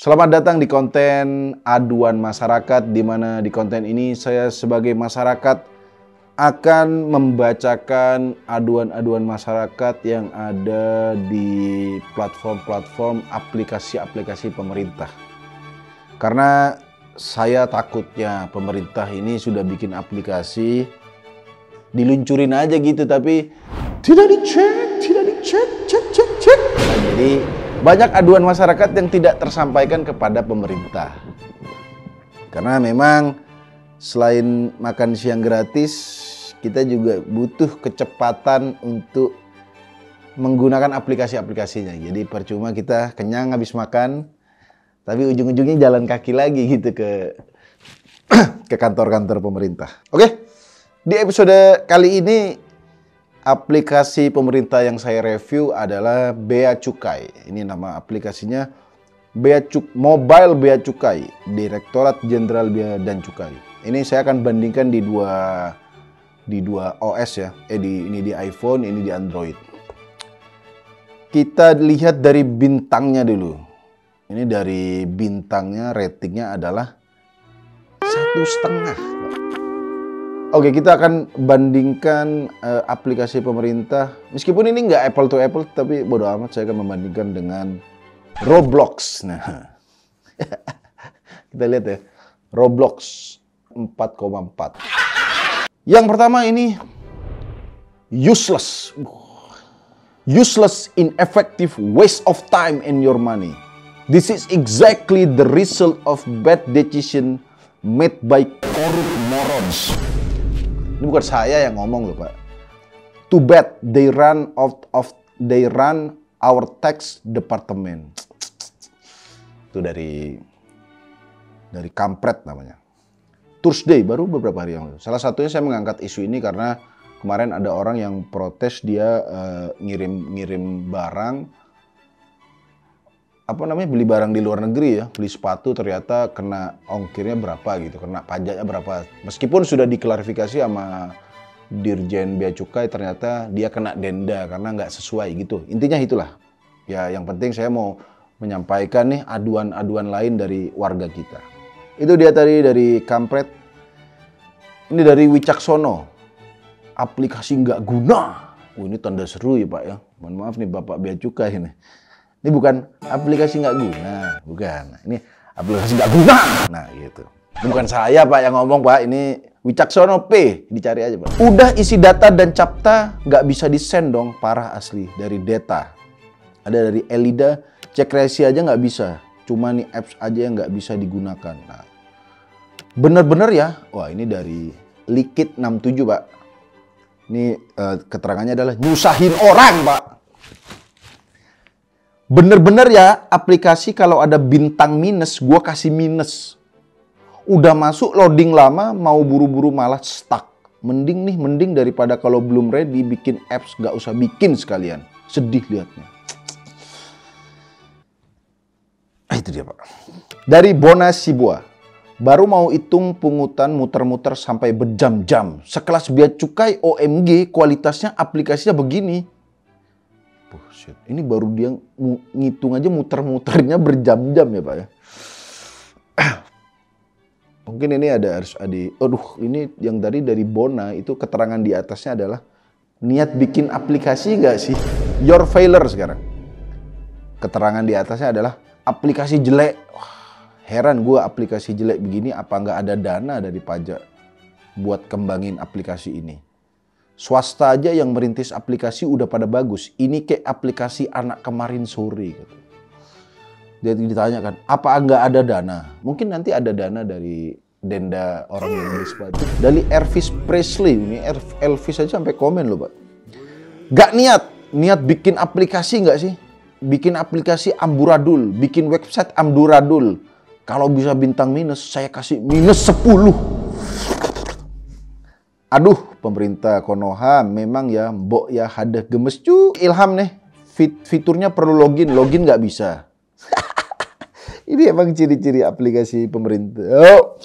Selamat datang di konten aduan masyarakat, di mana di konten ini saya sebagai masyarakat akan membacakan aduan-aduan masyarakat yang ada di platform-platform aplikasi-aplikasi pemerintah. Karena saya takutnya pemerintah ini sudah bikin aplikasi, diluncurin aja gitu, tapi tidak dicek. Nah, jadi banyak aduan masyarakat yang tidak tersampaikan kepada pemerintah. Karena memang selain makan siang gratis, kita juga butuh kecepatan untuk menggunakan aplikasi-aplikasinya. Jadi percuma kita kenyang habis makan, tapi ujung-ujungnya jalan kaki lagi gitu ke kantor-kantor pemerintah. Oke, di episode kali ini aplikasi pemerintah yang saya review adalah Bea Cukai. Ini nama aplikasinya Mobile Bea Cukai, Direktorat Jenderal Bea dan Cukai. Ini saya akan bandingkan di dua OS ya. Ini di iPhone, ini di Android. Kita lihat dari bintangnya dulu. Ini dari bintangnya, ratingnya adalah 1,5. Oke, kita akan bandingkan aplikasi pemerintah. Meskipun ini nggak apple to apple, tapi bodo amat, saya akan membandingkan dengan Roblox. Nah, kita lihat ya, Roblox 4,4. Yang pertama ini useless, ineffective, waste of time and your money. This is exactly the result of bad decision made by corrupt morons. Ini bukan saya yang ngomong loh, Pak. Too bad they run our tax department. Itu dari kampret namanya. Thursday, baru beberapa hari yang lalu. Salah satunya saya mengangkat isu ini karena kemarin ada orang yang protes, dia ngirim barang, beli barang di luar negeri ya, beli sepatu, ternyata kena ongkirnya berapa gitu, kena pajaknya berapa. Meskipun sudah diklarifikasi sama Dirjen Bea Cukai, ternyata dia kena denda karena nggak sesuai gitu. Intinya itulah. Ya, yang penting saya mau menyampaikan nih aduan-aduan lain dari warga kita. Itu dia tadi dari kampret. Ini dari Wicaksono. Aplikasi nggak guna. Ini tanda seru ya Pak ya. Mohon maaf nih Bapak Bea Cukai ini. Ini bukan aplikasi nggak guna, bukan. Ini aplikasi nggak guna. Nah gitu. Ini bukan saya Pak yang ngomong Pak, ini Wicaksono P. Dicari aja Pak. Udah isi data dan capta nggak bisa di-send dong, parah asli. Dari data. Ada dari Elida, cek resi aja nggak bisa. Cuma nih apps aja yang nggak bisa digunakan. Nah, bener-bener ya. Wah ini dari Likit 67 Pak. Ini keterangannya adalah nyusahin orang Pak. Bener-bener ya, aplikasi kalau ada bintang minus, gua kasih minus. Udah masuk loading lama, mau buru-buru malah stuck. Mending daripada kalau belum ready bikin apps, gak usah bikin sekalian. Sedih liatnya. Itu dia Pak. Dari Bona Sibua. Baru mau hitung pungutan muter-muter sampai berjam-jam. Sekelas Bea Cukai OMG, kualitasnya aplikasinya begini. Bullshit. Ini baru dia ngitung aja muter-muternya berjam-jam ya Pak ya. Mungkin ini harus ada. Ini yang dari Bona itu keterangan di atasnya adalah niat bikin aplikasi nggak sih? Your failure sekarang. Keterangan di atasnya adalah aplikasi jelek. Wah, heran gue aplikasi jelek begini, apa nggak ada dana dari pajak buat kembangin aplikasi ini? Swasta aja yang merintis aplikasi udah pada bagus. Ini kayak aplikasi anak kemarin sore. Gitu. Dia ditanyakan, apa nggak ada dana? Mungkin nanti ada dana dari denda orang yang beli sepatu. Dari Elvis Presley, ini Elvis aja sampai komen loh Pak. Gak niat bikin aplikasi nggak sih? Bikin aplikasi amburadul, bikin website amburadul. Kalau bisa bintang minus, saya kasih minus 10. Aduh, pemerintah Konoha memang ya mbok ya hadah gemes cu. Ilham nih, fiturnya perlu login nggak bisa. Ini emang ciri-ciri aplikasi pemerintah. Oh.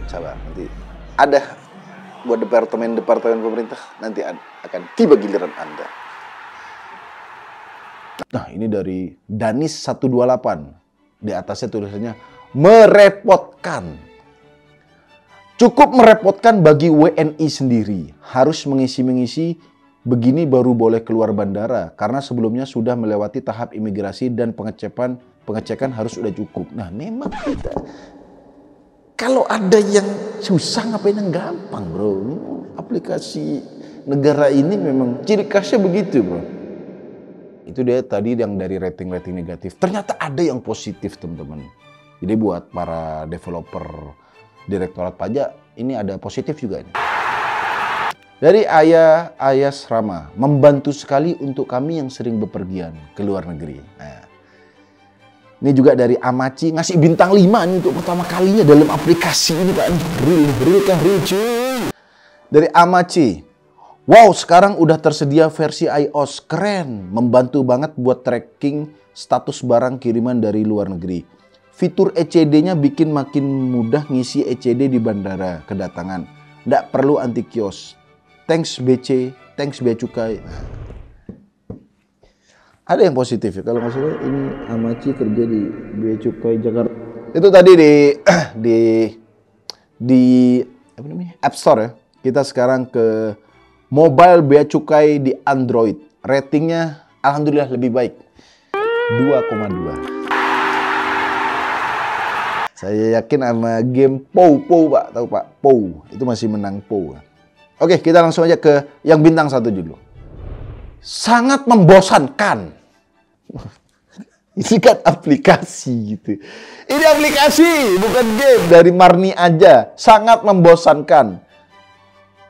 Coba nanti ada buat departemen pemerintah, nanti akan tiba giliran Anda. Nah, ini dari Danis 128. Di atasnya tulisannya merepotkan. Cukup merepotkan bagi WNI sendiri. Harus mengisi-mengisi begini baru boleh keluar bandara. Karena sebelumnya sudah melewati tahap imigrasi dan pengecekan harus sudah cukup. Nah, memang kita kalau ada yang susah ngapain yang gampang, bro. Aplikasi negara ini memang ciri khasnya begitu, bro. Itu dia tadi yang dari rating-rating negatif. Ternyata ada yang positif, teman-teman. Jadi buat para developer Direktorat Pajak, ini ada positif juga ini. Dari Ayas Rama, membantu sekali untuk kami yang sering bepergian ke luar negeri. Nah, ini juga dari Amaci, ngasih bintang 5 nih untuk pertama kalinya dalam aplikasi ini, Pak. Real kah? Real, cuy. Dari Amaci, wow, sekarang udah tersedia versi iOS, keren. Membantu banget buat tracking status barang kiriman dari luar negeri. Fitur ECD-nya bikin makin mudah ngisi ECD di bandara kedatangan. Nggak perlu anti kios. Thanks BC, thanks Bea Cukai. Ada yang positif ya. Kalau nggak salah ini Amaci kerja di Bea Cukai Jakarta. Itu tadi di apa namanya? App Store ya. Kita sekarang ke mobile Bea Cukai di Android. Ratingnya alhamdulillah lebih baik. 2,2. Saya yakin sama game POW, Pak. Tahu Pak? POW. Itu masih menang POW. Oke, kita langsung aja ke yang bintang 1 dulu. Sangat membosankan. Ini kan aplikasi gitu. Ini aplikasi, bukan game. Dari Marni aja. Sangat membosankan.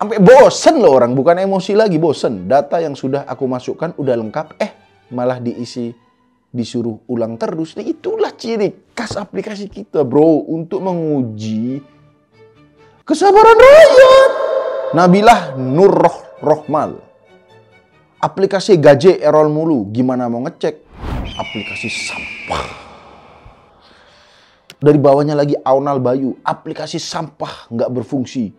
Sampai bosen loh orang. Bukan emosi lagi, bosen. Data yang sudah aku masukkan udah lengkap. Malah disuruh ulang terus. Nah, itulah ciri khas aplikasi kita, bro, untuk menguji kesabaran rakyat. Nabilah Nur Rohmal. Aplikasi gaje error mulu. Gimana mau ngecek? Aplikasi sampah. Dari bawahnya lagi Aunal Bayu. Aplikasi sampah, nggak berfungsi.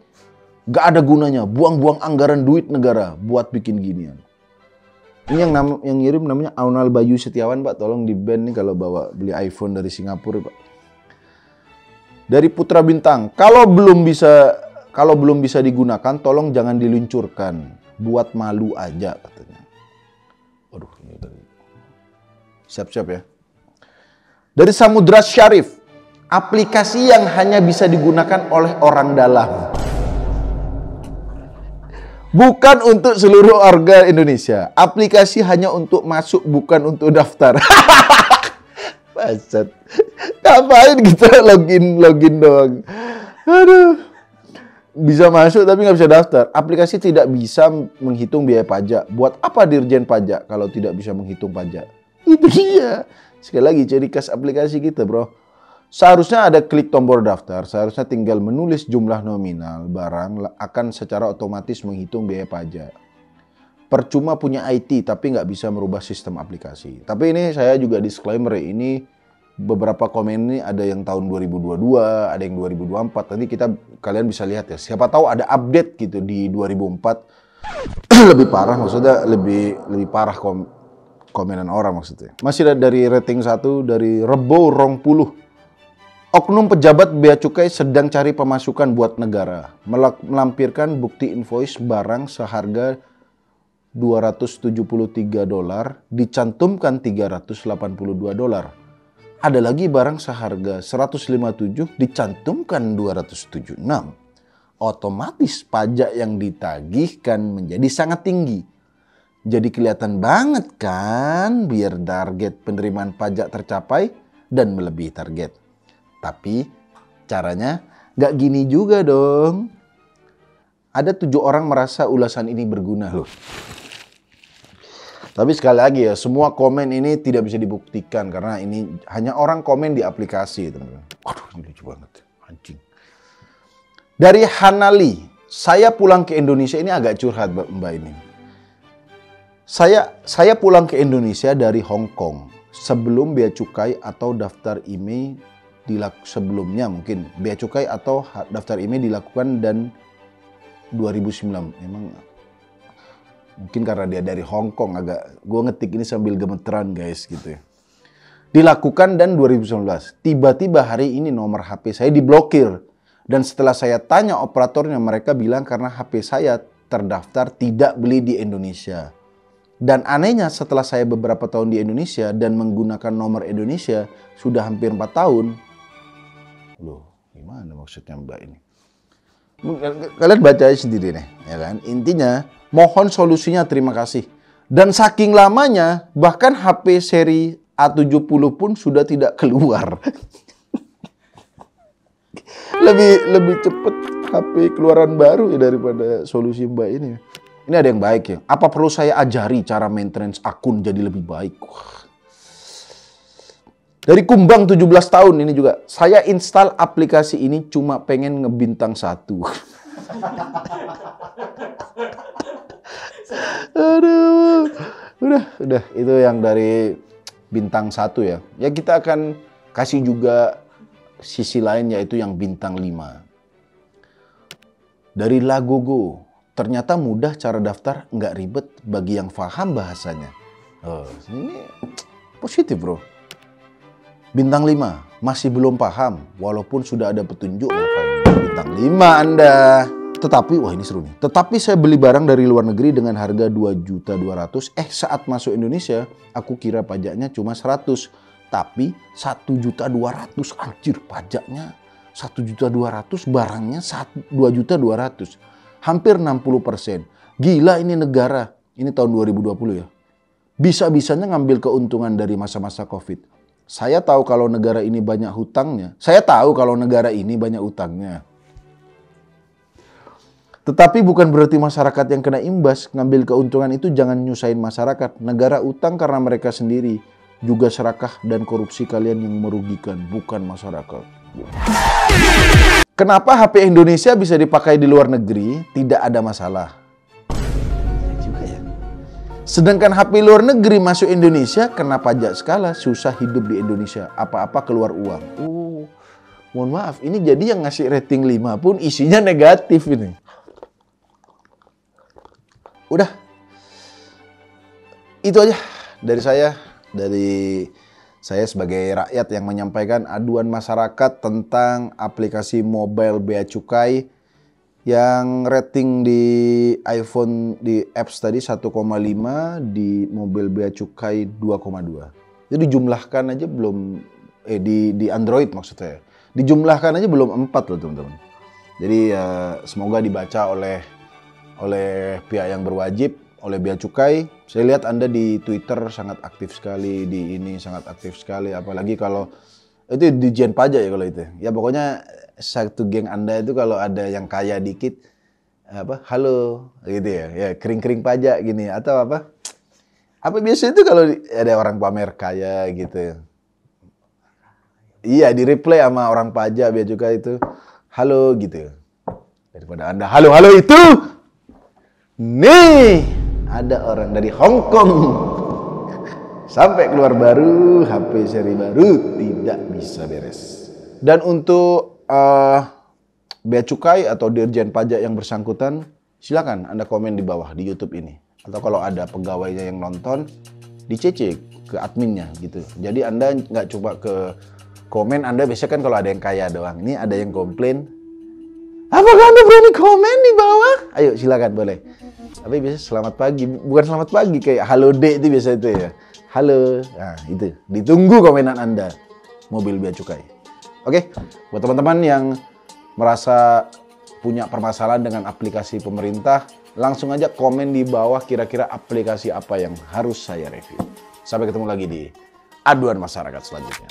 Nggak ada gunanya. Buang-buang anggaran duit negara buat bikin ginian. Ini yang ngirim namanya Aunal Bayu Setiawan, Pak. Tolong di-ban nih kalau bawa beli iPhone dari Singapura, Pak. Dari Putra Bintang, kalau belum bisa digunakan, tolong jangan diluncurkan. Buat malu aja, katanya. Waduh, ini tadi. Siap-siap ya. Dari Samudra Syarif, aplikasi yang hanya bisa digunakan oleh orang dalam. Bukan untuk seluruh warga Indonesia. Aplikasi hanya untuk masuk, bukan untuk daftar. Baset. Ngapain kita login doang. Aduh. Bisa masuk tapi nggak bisa daftar. Aplikasi tidak bisa menghitung biaya pajak. Buat apa Dirjen Pajak kalau tidak bisa menghitung pajak? Itu dia. Sekali lagi ciri khas aplikasi kita, bro. Seharusnya ada klik tombol daftar, seharusnya tinggal menulis jumlah nominal barang akan secara otomatis menghitung biaya pajak. Percuma punya IT tapi nggak bisa merubah sistem aplikasi. Tapi ini saya juga disclaimer, ini beberapa komen ini ada yang tahun 2022, ada yang 2024. Nanti kalian bisa lihat ya. Siapa tahu ada update gitu di 2004. Lebih parah, maksudnya lebih parah komenan orang maksudnya. Masih ada dari rating 1 dari Rebo Rongpuluh. Oknum pejabat Bea Cukai sedang cari pemasukan buat negara. Melampirkan bukti invoice barang seharga $273, dicantumkan $382. Ada lagi barang seharga 157, dicantumkan 276. Otomatis pajak yang ditagihkan menjadi sangat tinggi. Jadi kelihatan banget kan biar target penerimaan pajak tercapai dan melebihi target. Tapi caranya nggak gini juga dong. Ada 7 orang merasa ulasan ini berguna loh. Tapi sekali lagi ya, semua komen ini tidak bisa dibuktikan karena ini hanya orang komen di aplikasi, teman-teman. Waduh, ini lucu banget, anjing. Dari Hanali, saya pulang ke Indonesia, ini agak curhat Mbak ini. Saya pulang ke Indonesia dari Hong Kong sebelum Bea Cukai atau daftar IMEI sebelumnya mungkin Bea Cukai atau daftar IMEI dilakukan dan 2009. Emang Mungkin karena dia dari Hong Kong, agak gue ngetik ini sambil gemeteran guys gitu ya. Dilakukan dan 2019. Tiba-tiba hari ini nomor HP saya diblokir. Dan setelah saya tanya operatornya, mereka bilang karena HP saya terdaftar tidak beli di Indonesia. Dan anehnya setelah saya beberapa tahun di Indonesia dan menggunakan nomor Indonesia sudah hampir 4 tahun. Loh, gimana maksudnya Mbak ini? Kalian baca aja sendiri nih, ya kan? Intinya, mohon solusinya, terima kasih. Dan saking lamanya, bahkan HP seri A70 pun sudah tidak keluar. lebih cepet HP keluaran baru ya daripada solusi Mbak ini. Ini ada yang baik ya. Apa perlu saya ajari cara maintenance akun jadi lebih baik? Wah. Dari Kumbang 17 tahun ini juga. Saya install aplikasi ini cuma pengen ngebintang 1. Aduh. Udah. Itu yang dari bintang 1 ya. Ya kita akan kasih juga sisi lain yaitu yang bintang 5. Dari Lagogo. Ternyata mudah cara daftar, nggak ribet bagi yang paham bahasanya. Oh, ini positif bro. Bintang 5, masih belum paham, walaupun sudah ada petunjuk. Ngapain bintang 5 Anda? Tetapi, wah ini seru nih. Tetapi saya beli barang dari luar negeri dengan harga 2.200.000. Saat masuk Indonesia, aku kira pajaknya cuma 100. Tapi 1.200.000, anjir pajaknya 1.200.000, barangnya 2.200.000. Hampir 60%. Gila ini negara. Ini tahun 2020 ya. Bisa-bisanya ngambil keuntungan dari masa-masa Covid. Saya tahu kalau negara ini banyak hutangnya. Tetapi bukan berarti masyarakat yang kena imbas. Ngambil keuntungan itu jangan nyusahin masyarakat. Negara utang karena mereka sendiri. Juga serakah dan korupsi kalian yang merugikan, bukan masyarakat. Kenapa HP Indonesia bisa dipakai di luar negeri, tidak ada masalah? Ya juga ya. Sedangkan HP luar negeri masuk Indonesia, kena pajak skala, susah hidup di Indonesia. Apa-apa keluar uang. Mohon maaf, ini jadi yang ngasih rating 5 pun isinya negatif ini. Udah. Itu aja dari saya. Dari saya sebagai rakyat yang menyampaikan aduan masyarakat tentang aplikasi mobile Bea Cukai yang rating di iPhone di apps tadi 1,5, di mobil Bea Cukai 2,2. Jadi dijumlahkan aja belum di Android maksudnya. Dijumlahkan aja belum 4 loh teman-teman. Jadi semoga dibaca oleh pihak yang berwajib, oleh Bea Cukai. Saya lihat Anda di Twitter sangat aktif sekali, di ini sangat aktif sekali, apalagi kalau itu di Dijen Pajak ya kalau itu. Ya pokoknya satu geng Anda itu kalau ada yang kaya dikit, halo gitu ya, ya kering-kering pajak gini atau apa biasa itu kalau ada orang pamer kaya gitu. Iya, di replay sama orang pajak Bea Cukai itu, halo gitu. Daripada Anda halo itu, nih. Ada orang dari Hong Kong sampai keluar baru, HP seri baru tidak bisa beres. Dan untuk Bea Cukai atau Dirjen Pajak yang bersangkutan, silakan Anda komen di bawah di YouTube ini. Atau kalau ada pegawainya yang nonton, di-CC ke adminnya gitu. Jadi Anda nggak coba ke komen, Anda biasanya kan kalau ada yang kaya doang. Ini ada yang komplain. Apakah Anda berani komen di bawah? Ayo silakan boleh. Tapi biasanya selamat pagi, bukan selamat pagi kayak halo dek itu biasa itu ya. Halo, nah itu ditunggu komenan Anda mobil Bea Cukai. Oke, buat teman-teman yang merasa punya permasalahan dengan aplikasi pemerintah, langsung aja komen di bawah kira-kira aplikasi apa yang harus saya review. Sampai ketemu lagi di aduan masyarakat selanjutnya.